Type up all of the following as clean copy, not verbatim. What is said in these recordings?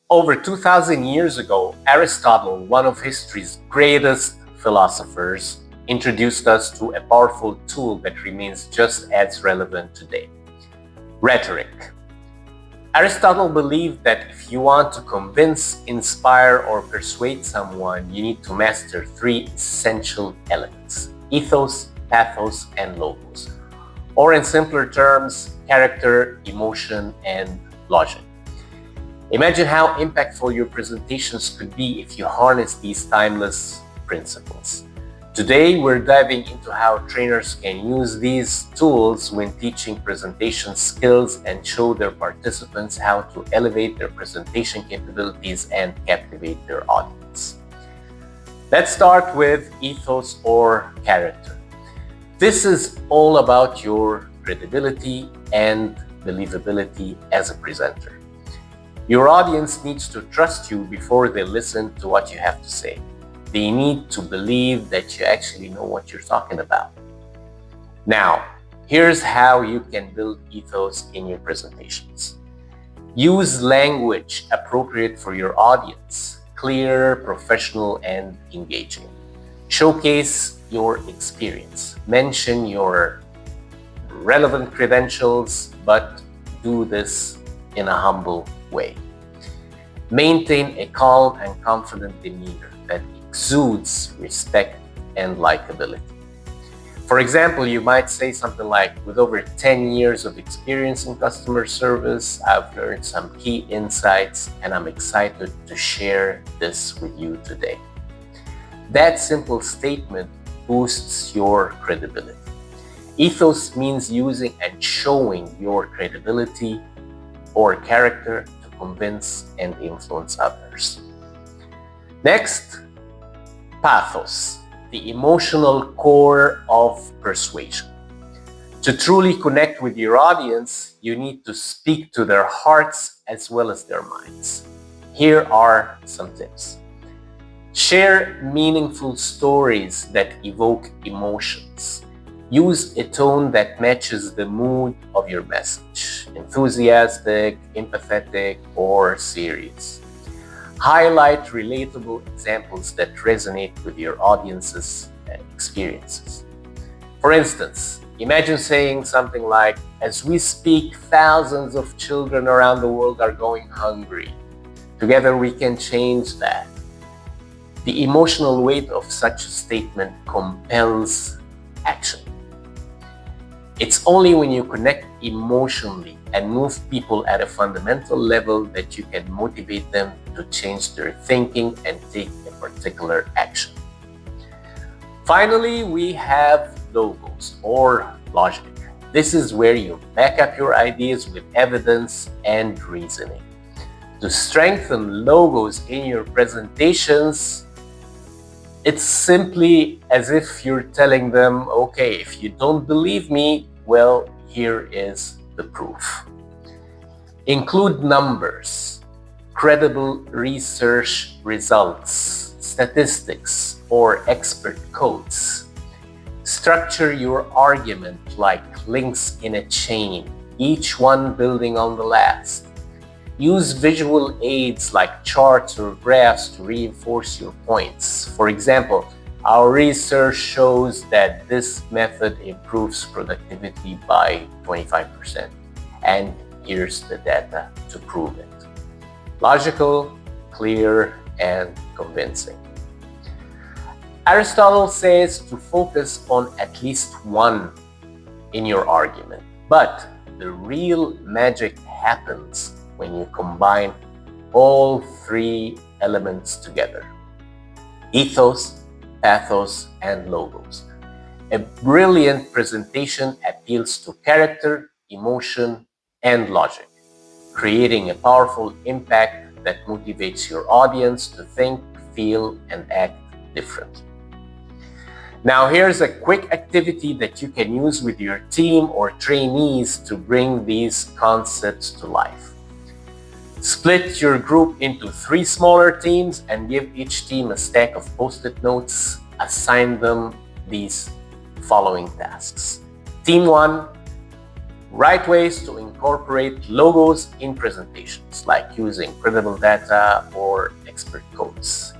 Over 2,000 years ago, Aristotle, one of history's greatest philosophers, introduced us to a powerful tool that remains just as relevant today: rhetoric. Aristotle believed that if you want to convince, inspire, or persuade someone, you need to master three essential elements: ethos, pathos, and logos. Or in simpler terms, character, emotion, and logic. Imagine how impactful your presentations could be if you harness these timeless principles. Today, we're diving into how trainers can use these tools when teaching presentation skills and show their participants how to elevate their presentation capabilities and captivate their audience. Let's start with ethos or character. This is all about your credibility and believability as a presenter. Your audience needs to trust you before they listen to what you have to say. They need to believe that you actually know what you're talking about. Now, here's how you can build ethos in your presentations. Use language appropriate for your audience, clear, professional, and engaging. Showcase your experience. Mention your relevant credentials, but do this in a humble way. Maintain a calm and confident demeanor that exudes respect and likability. For example, you might say something like, with over 10 years of experience in customer service, I've learned some key insights and I'm excited to share this with you today. That simple statement boosts your credibility. Ethos means using and showing your credibility or character to convince and influence others. Next, pathos, the emotional core of persuasion. To truly connect with your audience, you need to speak to their hearts as well as their minds. Here are some tips. Share meaningful stories that evoke emotions. Use a tone that matches the mood of your message: enthusiastic, empathetic, or serious. Highlight relatable examples that resonate with your audience's experiences. For instance, imagine saying something like, as we speak, thousands of children around the world are going hungry. Together we can change that. The emotional weight of such a statement compels action. It's only when you connect emotionally and move people at a fundamental level that you can motivate them to change their thinking and take a particular action. Finally, we have logos or logic. This is where you back up your ideas with evidence and reasoning. To strengthen logos in your presentations, it's simply as if you're telling them, okay, if you don't believe me, well, here is the proof. Include numbers, credible research results, statistics, or expert quotes. Structure your argument like links in a chain, each one building on the last. Use visual aids like charts or graphs to reinforce your points. For example, our research shows that this method improves productivity by 25%. And here's the data to prove it. Logical, clear, and convincing. Aristotle says to focus on at least one in your argument. But the real magic happens when you combine all three elements together: ethos, pathos, and logos. A brilliant presentation appeals to character, emotion, and logic, creating a powerful impact that motivates your audience to think, feel, and act differently. Now, here's a quick activity that you can use with your team or trainees to bring these concepts to life. Split your group into 3 smaller teams and give each team a stack of post-it notes. Assign them these following tasks. Team 1, right ways to incorporate logos in presentations, like using credible data or expert quotes.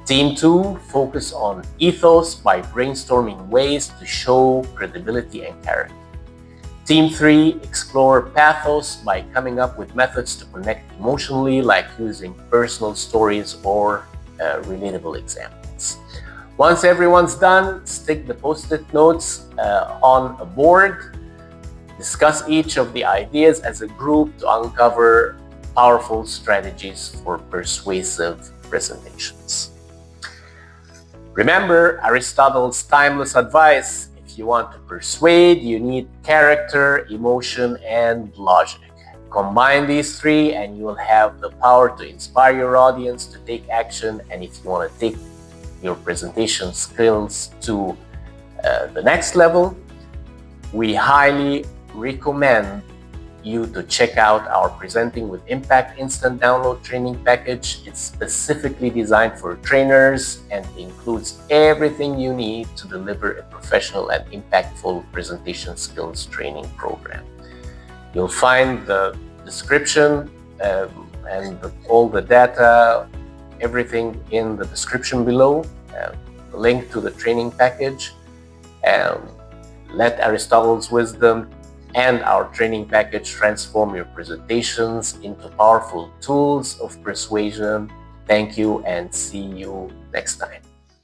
Team 2, focus on ethos by brainstorming ways to show credibility and character. Team 3, explore pathos by coming up with methods to connect emotionally, like using personal stories or relatable examples. Once everyone's done, stick the post-it notes on a board. Discuss each of the ideas as a group to uncover powerful strategies for persuasive presentations. Remember Aristotle's timeless advice: if you want to persuade, you need character, emotion, and logic. Combine these three and you will have the power to inspire your audience to take action. And if you want to take your presentation skills to the next level, we highly recommend you to check out our Presenting with Impact instant download training package. It's specifically designed for trainers and includes everything you need to deliver a professional and impactful presentation skills training program. You'll find the description and all the data, everything in the description below, the link to the training package. Let Aristotle's wisdom and our training package transform your presentations into powerful tools of persuasion. Thank you and see you next time.